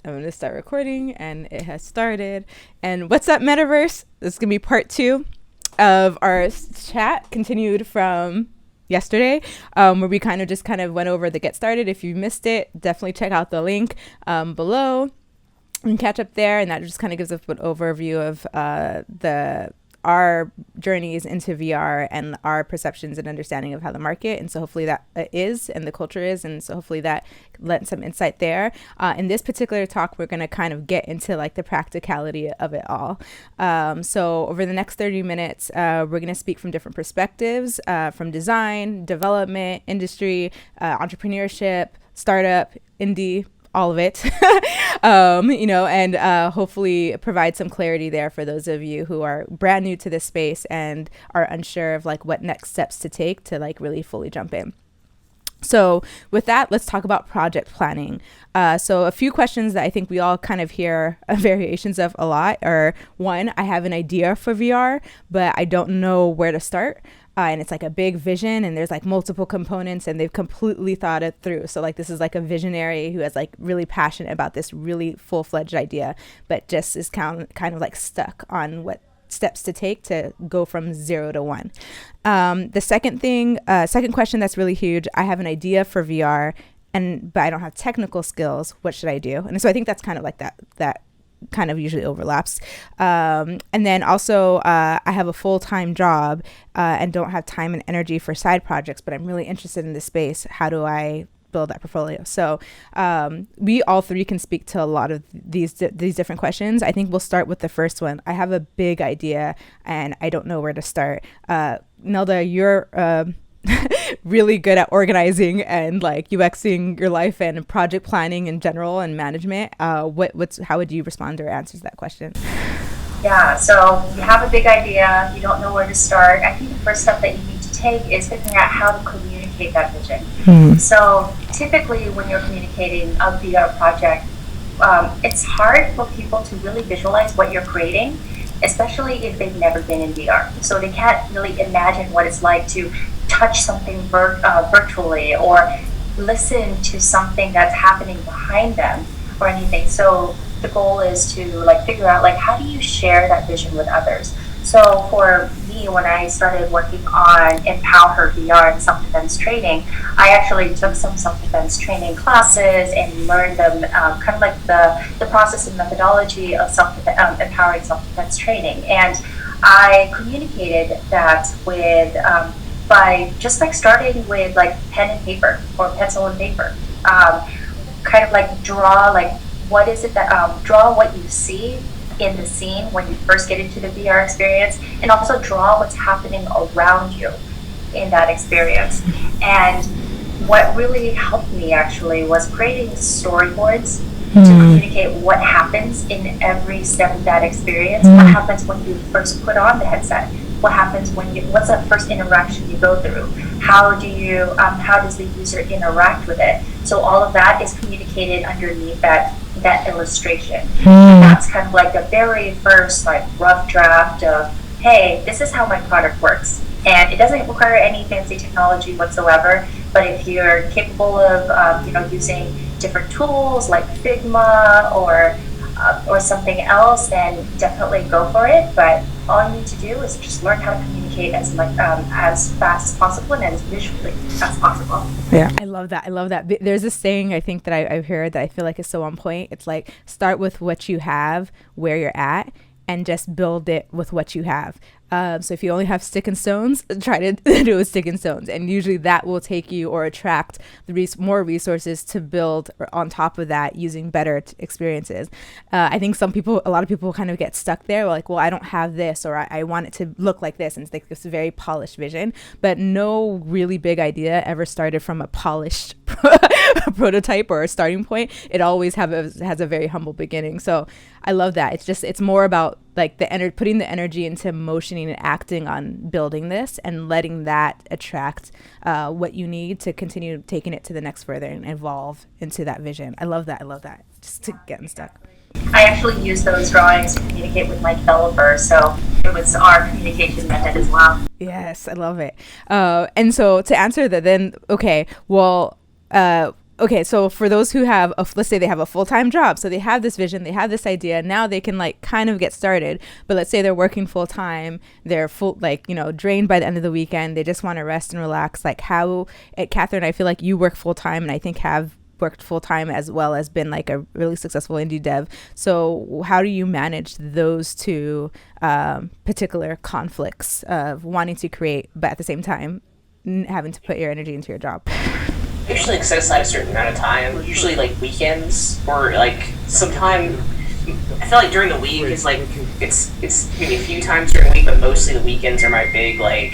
I'm going to start recording, and it has started. And what's up, Metaverse? This is going to be part 2 of our chat, continued from yesterday, where we kind of went over the get started. If you missed it, definitely check out the link below and catch up there. And that just kind of gives us an overview of our journeys into VR and our perceptions and understanding of how the market, and so hopefully that is, and the culture is, and so hopefully that lent some insight there. In this particular talk, we're going to kind of get into like the practicality of it all. So over the next 30 minutes, we're going to speak from different perspectives, from design, development, industry, entrepreneurship, startup, indie, all of it, and hopefully provide some clarity there for those of you who are brand new to this space and are unsure of like what next steps to take to like really fully jump in. So with that, let's talk about project planning. So a few questions that I think we all kind of hear variations of a lot are, one, I have an idea for VR, but I don't know where to start. And it's like a big vision, and there's like multiple components, and they've completely thought it through. So like this is like a visionary who is like really passionate about this really full-fledged idea, but just is kind of like stuck on what steps to take to go from 0 to 1. The second question that's really huge, I have an idea for VR, but I don't have technical skills. What should I do? And so I think that's kind of like that kind of usually overlaps. And then also I have a full-time job and don't have time and energy for side projects, but I'm really interested in this space. How do I build that portfolio? So we all three can speak to a lot of these different questions. I think we'll start with the first one. I have a big idea and I don't know where to start. Neilda, you're really good at organizing and like UXing your life and project planning in general and management. How would you respond or answer that question? Yeah, so you have a big idea, you don't know where to start. I think the first step that you need to take is figuring out how to communicate that vision. So typically when you're communicating a VR project, it's hard for people to really visualize what you're creating, especially if they've never been in VR. So they can't really imagine what it's like to touch something virtually or listen to something that's happening behind them or anything. So the goal is to like figure out like how do you share that vision with others. So for me, when I started working on Empower VR and self-defense training, I actually took some self-defense training classes and learned them kind of like the process and methodology of empowering self-defense training. And I communicated that with by just like starting with like pen and paper or pencil and paper, kind of like draw like what is it that draw what you see in the scene when you first get into the VR experience, and also draw what's happening around you in that experience. And what really helped me actually was creating storyboards to communicate what happens in every step of that experience. What happens when you first put on the headset? What happens what's that first interaction you go through? How does the user interact with it? So all of that is communicated underneath that illustration. And that's kind of like the very first like rough draft of, hey, this is how my product works. And it doesn't require any fancy technology whatsoever, but if you're capable of using different tools like Figma or something else, then definitely go for it. But all you need to do is just learn how to communicate as fast as possible and as visually as possible. Yeah, I love that. There's this saying I think that I've heard that I feel like is so on point. It's like, start with what you have, where you're at, and just build it with what you have. So if you only have stick and stones, try to do it with stick and stones. And usually that will take you or attract more resources to build on top of that using better experiences. I think a lot of people kind of get stuck there. Like, well, I don't have this, or I want it to look like this. And it's like this very polished vision. But no really big idea ever started from a polished prototype or a starting point. It always has a very humble beginning. So I love that. It's more about like putting the energy into motioning and acting on building this and letting that attract what you need to continue taking it to the next further and evolve into that vision. I love that. Just to get unstuck. I actually use those drawings to communicate with my developer, so it was our communication method as well. Yes, I love it. And so to answer that then, okay, well, okay, so for those who have, let's say they have a full-time job, so they have this vision, they have this idea, now they can like kind of get started. But let's say they're working full-time, they're full, like, you know, drained by the end of the weekend, they just want to rest and relax. Like how, Kathryn, I feel like you work full-time, and I think have worked full-time as well as been like a really successful indie dev. So how do you manage those two particular conflicts of wanting to create, but at the same time having to put your energy into your job? I usually like set aside a certain amount of time, usually like weekends or like sometime. I feel like during the week is like it's maybe a few times during the week, but mostly the weekends are my big like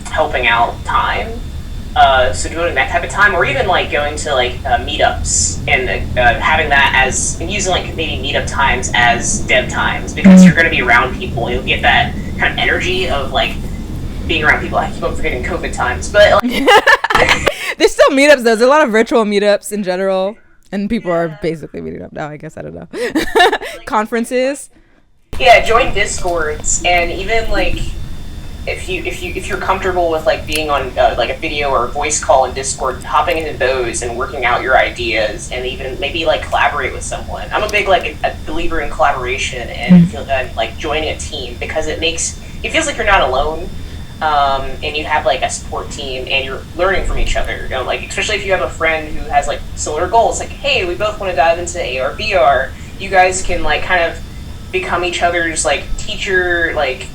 helping out time. So doing that type of time, or even like going to like meetups and having that as, and using like maybe meetup times as dev times, because you're going to be around people, you'll get that kind of energy of like being around people. I keep on forgetting COVID times, but like, there's still meetups though. There's a lot of virtual meetups in general, and people are basically meeting up now, I guess. I don't know. Conferences. Yeah, join Discords, and even like if you're comfortable with like being on like a video or a voice call in Discord, hopping into those and working out your ideas, and even maybe like collaborate with someone. I'm a big like a believer in collaboration and like joining a team, because it feels like you're not alone. And you have like a support team, and you're learning from each other, you know, like especially if you have a friend who has like similar goals, like, hey, we both want to dive into AR VR, you guys can like kind of become each other's like teacher, like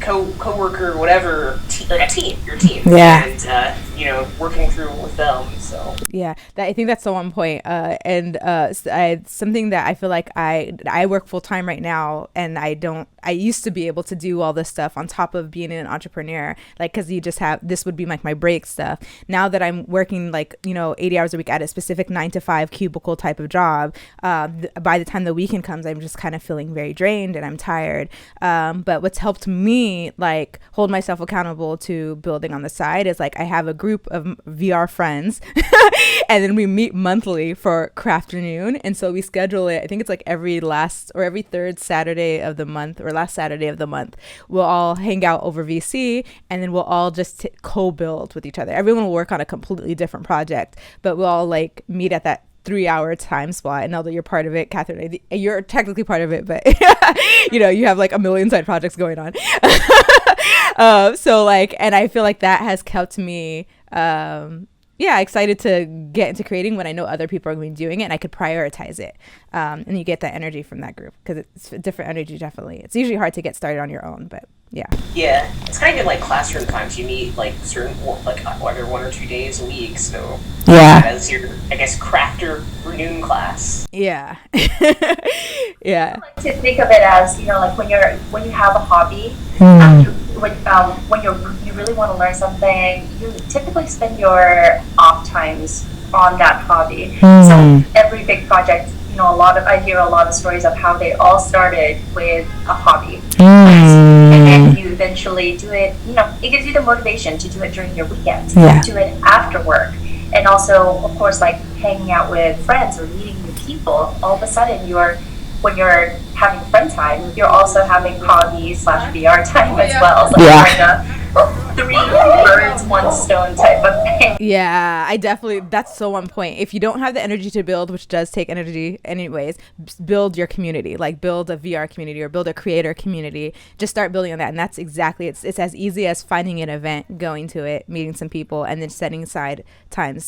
co-worker, whatever, like a team, your team. Yeah. And you know, working through with them. So yeah, I think that's so on point. Something that I feel like I work full time right now, and I used to be able to do all this stuff on top of being an entrepreneur, like, because you just have, this would be like my break stuff. Now that I'm working like, you know, 80 hours a week at a specific 9-to-5 cubicle type of job, by the time the weekend comes, I'm just kind of feeling very drained and I'm tired. But what's helped me like hold myself accountable to building on the side is like I have a group of VR friends and then we meet monthly for Crafternoon, and so we schedule it. I think it's like every third Saturday of the month, or last Saturday of the month. We'll all hang out over VC, and then we'll all just co-build with each other. Everyone will work on a completely different project, but we'll all like meet at that 3-hour time slot. And now that you're part of it, Kathryn, you're technically part of it, but you know, you have like a million side projects going on. So like, and I feel like that has kept me excited to get into creating when I know other people are going to be doing it, and I could prioritize it. And you get that energy from that group, because it's a different energy. Definitely, it's usually hard to get started on your own, but yeah, it's kind of in like classroom times. You meet like certain, like whether 1 or 2 days a week, so yeah, as your, I guess, crafter noon class. Yeah. I like to think of it as, you know, like when you have a hobby, when you really want to learn something, you typically spend your off times on that hobby. So every big project, you know, I hear a lot of stories of how they all started with a hobby. And then you eventually do it, you know, it gives you the motivation to do it during your weekends, do it after work. And also, of course, like hanging out with friends or meeting new people, all of a sudden when you're having friend time, you're also having hobby/VR time as well. So it's like a 3 birds, 1 stone type of thing. Yeah, that's so on point. If you don't have the energy to build, which does take energy anyways, build your community, like build a VR community or build a creator community. Just start building on that. And that's exactly, it's as easy as finding an event, going to it, meeting some people, and then setting aside time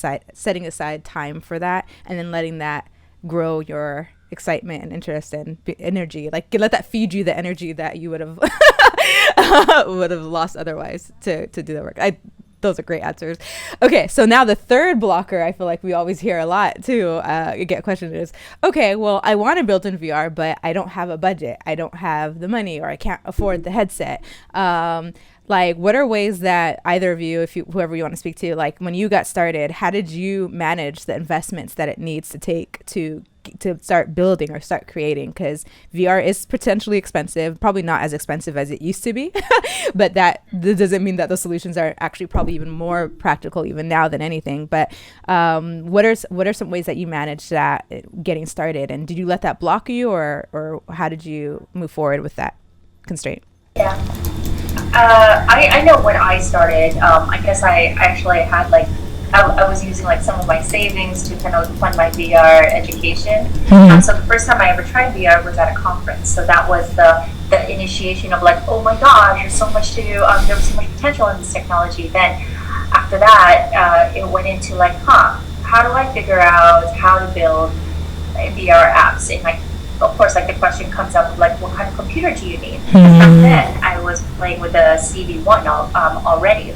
for that, and then letting that grow your excitement and interest and energy. Like, let that feed you the energy that you would have lost otherwise to do the work. Those are great answers. Okay, so now the third blocker, I feel like we always hear a lot too, get questioned, is, okay, well, I want to build in VR, but I don't have a budget, I don't have the money, or I can't afford the headset. Like, what are ways that either of you, whoever you want to speak to, like when you got started, how did you manage the investments that it needs to take to start building or start creating? Because VR is potentially expensive, probably not as expensive as it used to be, but that doesn't mean that the solutions are actually probably even more practical even now than anything. But what are some ways that you managed that getting started, and did you let that block you, or how did you move forward with that constraint? Yeah. I know when I started, I guess I actually had like I was using like some of my savings to kind of fund my VR education. So the first time I ever tried VR was at a conference. So that was the initiation of like, oh my gosh, there's so much there was so much potential in this technology. Then after that, it went into like, how do I figure out how to build VR apps? And like, of course, like the question comes up of like, what kind of computer do you need? Back then, I was playing with the CV1 already,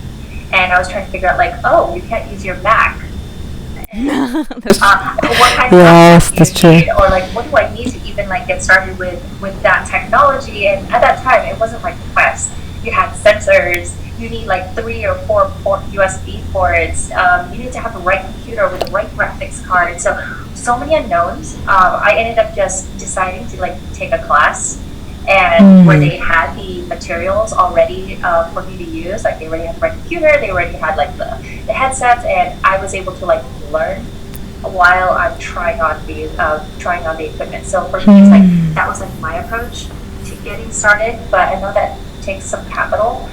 and I was trying to figure out like, oh, you can't use your Mac. What kind of yes, that's do you true. need? Or like, what do I need to even like get started with that technology? And at that time, it wasn't like Quest. You had sensors. You need like 3 or 4 USB ports. You need to have the right computer with the right graphics card. So many unknowns. I ended up just deciding to like take a class, and where they had the materials already for me to use. Like they already had the right computer. They already had like the headsets, and I was able to like learn while I'm trying on the equipment. So for me, it's like that was like my approach to getting started. But I know that takes some capital.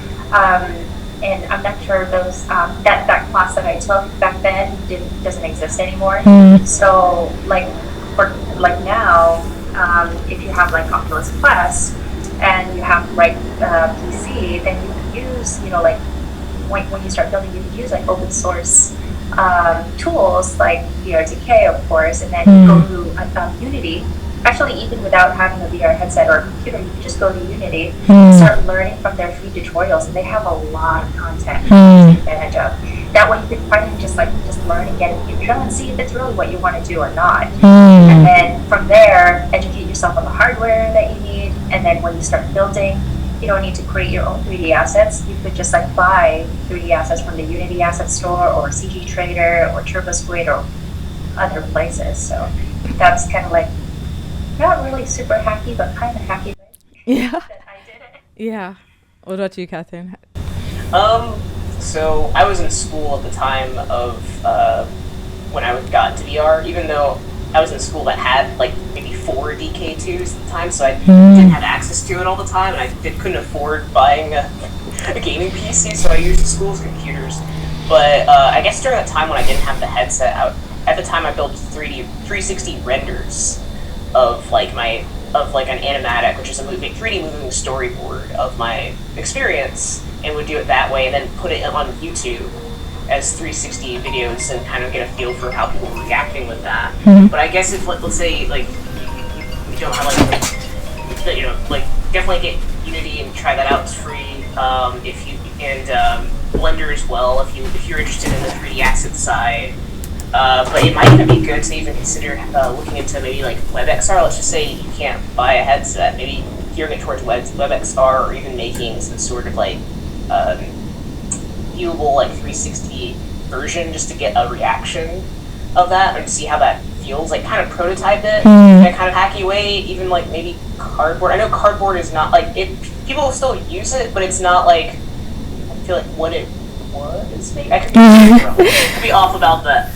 And I'm not sure those that class that I took back then doesn't exist anymore. So like for like now, if you have like Oculus Quest and you have the right PC, then you can use like when you start building, you can use like open source tools like VRTK, of course, and then you go to Unity. Actually, even without having a VR headset or a computer, you can just go to Unity and start learning from their free tutorials, and they have a lot of content to take advantage of. That way you can finally just learn and get an intro and see if it's really what you want to do or not. And then from there, educate yourself on the hardware that you need, and then when you start building, you don't need to create your own 3D assets. You could just like buy 3D assets from the Unity Asset Store or CG Trader or TurboSquid or other places. So that's kind of like not really super hacky, but kind of hacky Yeah. that I did it. Yeah. What about you, Kathryn? So I was in school at the time of when I got into VR, even though I was in school that had like maybe 4 DK2s at the time, so I didn't have access to it all the time, and I couldn't afford buying a gaming PC, so I used the school's computers. But I guess during that time when I didn't have the headset, at the time I built 360 renders of like an animatic, which is a 3D moving storyboard of my experience, and would do it that way, and then put it on YouTube as 360 videos and kind of get a feel for how people were reacting with that. But I guess if let's say like you don't have like definitely get Unity and try that out. It's free. If you Blender as well if you're interested in the 3D asset side. But it might even be good to even consider looking into maybe like WebXR. Let's just say you can't buy a headset, maybe gearing it towards WebXR, or even making some sort of like viewable like 360 version just to get a reaction of that and see how that feels. Like kind of prototype it in a kind of hacky way. Even like maybe cardboard. I know cardboard is not like it. People still use it, but it's not like I feel like what it was. Maybe I could be off about that.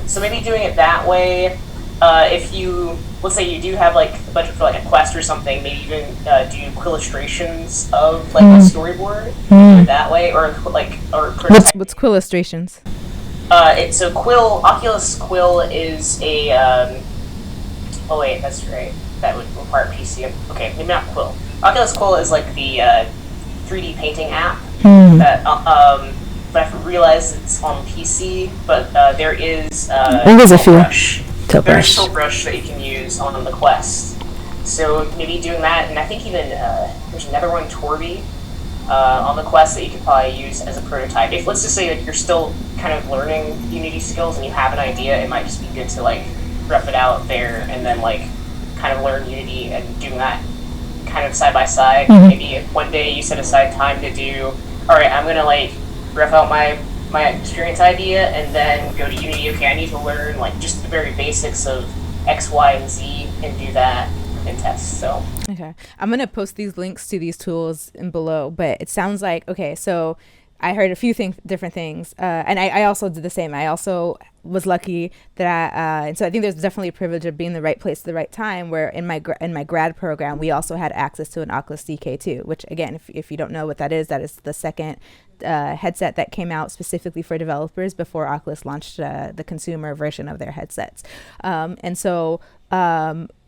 So maybe doing it that way. If you, let's say you do have like a budget for like a Quest or something, maybe even do illustrations of like a storyboard that way, or What's Quill illustrations? So Oculus Quill is a. Oh wait, that's right. That would require PC. Okay, maybe not Quill. Oculus Quill is like the 3D painting app that. But I realized it's on PC. But there is There's Tilt Brush that you can use on the Quest. So maybe doing that, and I think even there's another one, Torby, on the Quest that you could probably use as a prototype. If let's just say that you're still kind of learning Unity skills and you have an idea, it might just be good to like rough it out there and then like kind of learn Unity and doing that kind of side by side. Maybe if one day you set aside time to do, all right, I'm gonna like rough out my experience idea and then go to Unity. Okay, I need to learn like just the very basics of X, Y, and Z and do that and test. So okay, I'm gonna post these links to these tools in below, but it sounds like okay, so I heard a few different things, and I also did the same. I also was lucky that and so I think there's definitely a privilege of being in the right place at the right time, where in my grad program we also had access to an Oculus DK2, which again, if you don't know what that is the second headset that came out specifically for developers before Oculus launched the consumer version of their headsets. And so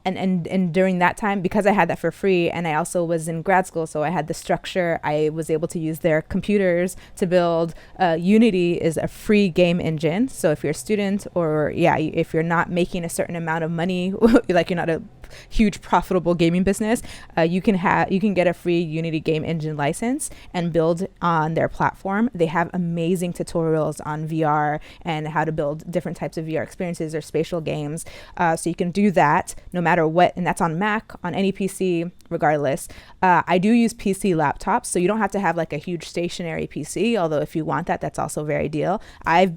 and during that time, because I had that for free, and I also was in grad school, so I had the structure, I was able to use their computers to build. Unity is a free game engine. So if you're a student, or if you're not making a certain amount of money, like you're not a huge profitable gaming business, you can get a free Unity game engine license and build on their platform. They have amazing tutorials on VR and how to build different types of VR experiences or spatial games. So you can do that no matter what, and that's on Mac, on any PC, regardless. I do use PC laptops, so you don't have to have like a huge stationary PC, although if you want that, that's also very ideal. I've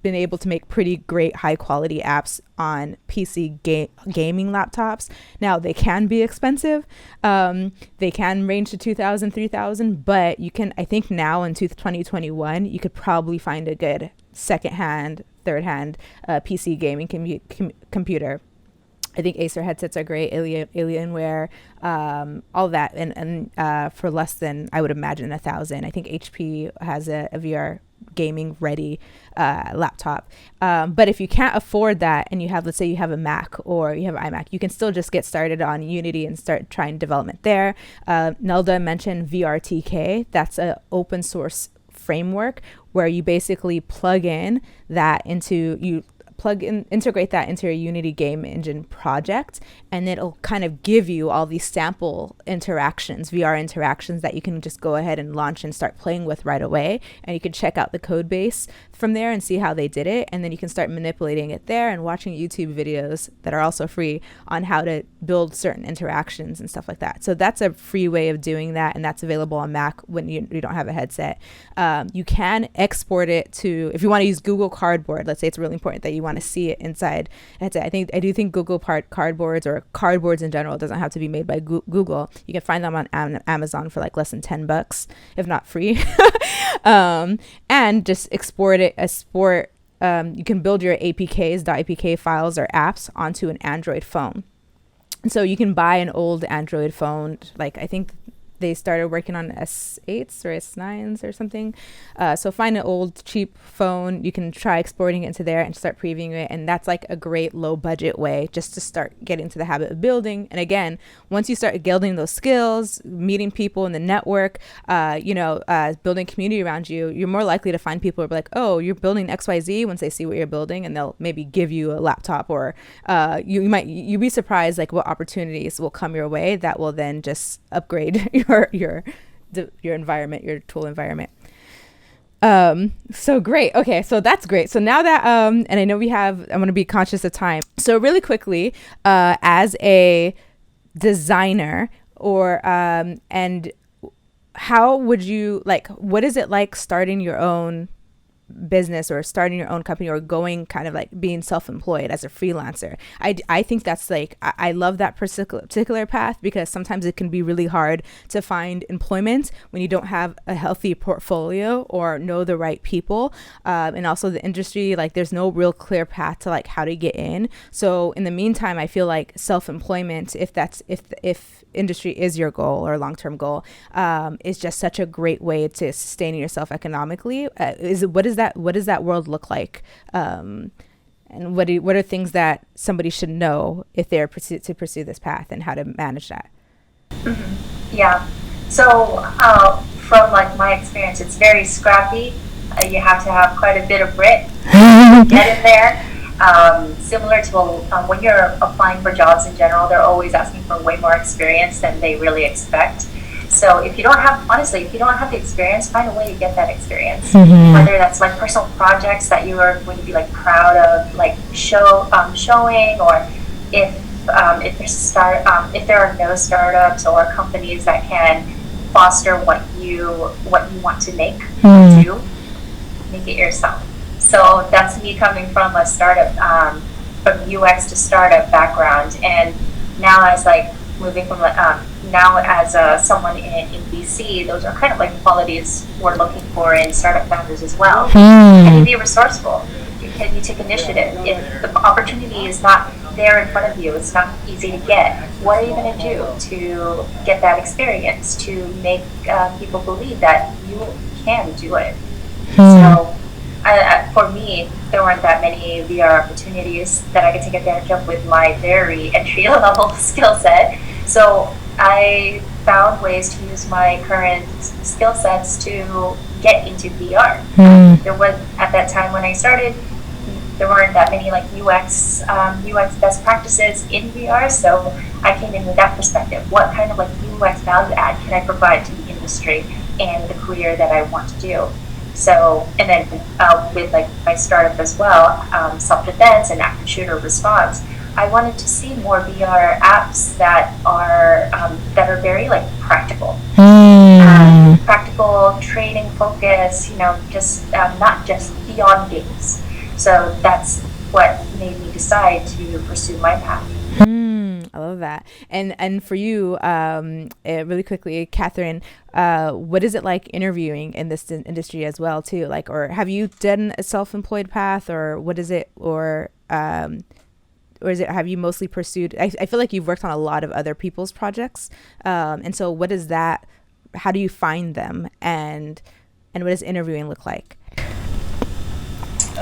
been able to make pretty great high quality apps on PC gaming laptops. Now they can be expensive. They can range to $2,000, $3,000, but you can, I think now in 2021, you could probably find a good secondhand, third-hand PC gaming computer. I think Acer headsets are great, Alienware, all that, and for less than, I would imagine, $1,000. I think HP has a VR gaming ready laptop. But if you can't afford that, and let's say you have a Mac or you have an iMac, you can still just get started on Unity and start trying development there. Neilda mentioned VRTK. That's an open source framework where you basically integrate that into your Unity game engine project, and it'll kind of give you all these sample interactions, VR interactions, that you can just go ahead and launch and start playing with right away. And you can check out the code base from there and see how they did it, and then you can start manipulating it there and watching YouTube videos that are also free on how to build certain interactions and stuff like that. So that's a free way of doing that, and that's available on Mac when you don't have a headset. You can export it to, if you want to use Google Cardboard, let's say it's really important that you want to see it inside. I do think Google Cardboards, or cardboards in general, doesn't have to be made by Google. You can find them on Amazon for like less than $10, if not free. And just export it. You can build your .apk files or apps onto an Android phone. So you can buy an old Android phone, like I think they started working on S8s or S9s or something. So find an old cheap phone. You can try exporting it into there and start previewing it. And that's like a great low budget way just to start getting to the habit of building. And again, once you start building those skills, meeting people in the network, building community around you, you're more likely to find people who are like, oh, you're building XYZ, once they see what you're building, and they'll maybe give you a laptop, or you'd be surprised like what opportunities will come your way that will then just upgrade your environment, your tool environment. So great. Okay, so that's great. So now that and I know I'm going to be conscious of time. So really quickly, as a designer, or and how would you what is it like starting your own business or starting your own company, or going kind of like being self-employed as a freelancer? I think that's like, I love that particular path, because sometimes it can be really hard to find employment when you don't have a healthy portfolio or know the right people, and also the industry, like there's no real clear path to like how to get in. So in the meantime, I feel like self-employment, if industry is your goal or long-term goal, is just such a great way to sustaining yourself economically. What does that world look like? And what are things that somebody should know if they're to pursue this path, and how to manage that? Mm-hmm. Yeah. So from like my experience, it's very scrappy. You have to have quite a bit of grit to get in there. Similar to when you're applying for jobs in general, they're always asking for way more experience than they really expect. So if you don't have the experience, find a way to get that experience. Mm-hmm. Whether that's like personal projects that you are going to be like proud of, like showing, or if there are no startups or companies that can foster what you want to make, do, make it yourself. So that's me coming from a startup, from UX to startup background, and now I was like moving from now as someone in BC, those are kind of like qualities we're looking for in startup founders as well. Can you be resourceful? Can you take initiative? If the opportunity is not there in front of you, it's not easy to get, what are you going to do to get that experience, to make people believe that you can do it? So for me, there weren't that many VR opportunities that I could take advantage of with my very entry-level skill set. So I found ways to use my current skill sets to get into VR. There was, at that time when I started, there weren't that many like UX best practices in VR, so I came in with that perspective. What kind of like UX value add can I provide to the industry and the career that I want to do? So, and then with like my startup as well, self-defense and active shooter response, I wanted to see more VR apps that are very like practical, practical training focus. Just not just beyond games. So that's what made me decide to pursue my path. I love that. And for you, really quickly, Kathryn, what is it like interviewing in this industry as well too? Like, or have you done a self-employed path, or what is it, or is it, have you mostly pursued? I feel like you've worked on a lot of other people's projects, and so what is that? How do you find them, and what does interviewing look like?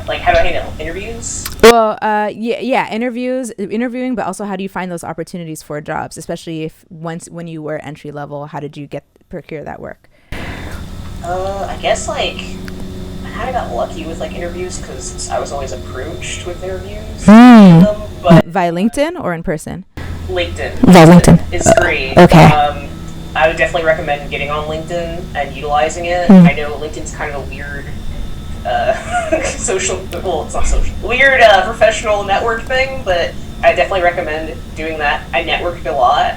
Like, how do I handle interviews? Well, interviewing, but also how do you find those opportunities for jobs, especially when you were entry level? How did you procure that work? I guess like I kind of got lucky with like interviews because I was always approached with interviews. But via LinkedIn or in person? LinkedIn. Via LinkedIn is great. Okay. I would definitely recommend getting on LinkedIn and utilizing it. I know LinkedIn's kind of a weird weird professional network thing, but I definitely recommend doing that. I networked a lot,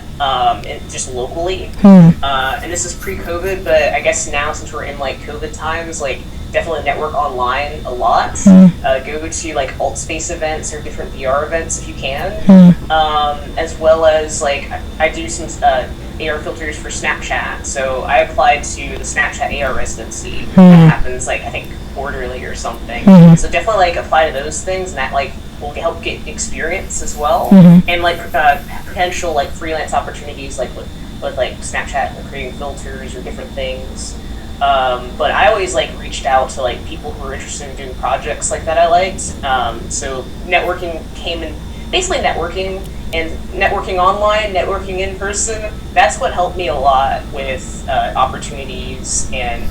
and just locally, and this is pre-COVID, but I guess now since we're in like COVID times, like definitely network online a lot. Go to like alt space events or different VR events if you can, as well as like I do some AR filters for Snapchat. So I applied to the Snapchat AR residency that happens like I think quarterly or something. So definitely like apply to those things, and that like will help get experience as well, and like potential like freelance opportunities like with like Snapchat and creating filters or different things. But I always like reached out to like people who were interested in doing projects like that I liked. So networking came in, basically networking online, networking in person. That's what helped me a lot with opportunities and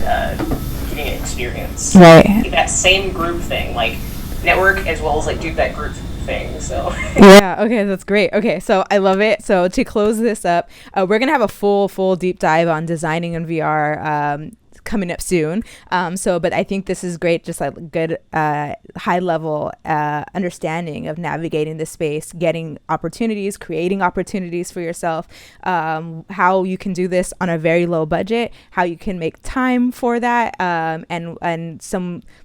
getting experience. Right. That same group thing, like network as well as like do that group thing. So yeah, okay, that's great. Okay, so I love it. So to close this up, we're gonna have a full deep dive on designing in VR coming up soon. But I think this is great, just like good high level understanding of navigating the space, getting opportunities, creating opportunities for yourself, how you can do this on a very low budget, how you can make time for that, and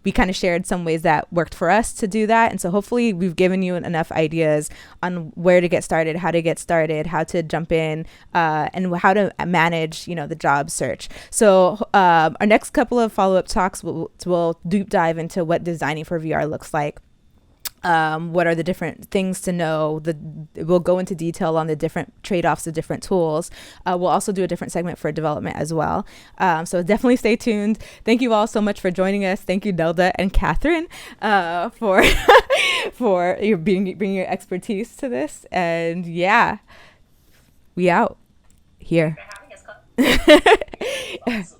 we kind of shared some ways that worked for us to do that. And so hopefully we've given you enough ideas on where to get started, how to jump in, and how to manage, the job search. So our next couple of follow-up talks will deep dive into what designing for VR looks like. What are the different things to know? We'll go into detail on the different trade-offs of different tools. We'll also do a different segment for development as well. So definitely stay tuned. Thank you all so much for joining us. Thank you, Neilda and Kathryn, for your bringing your expertise to this. And yeah, we out here. Awesome.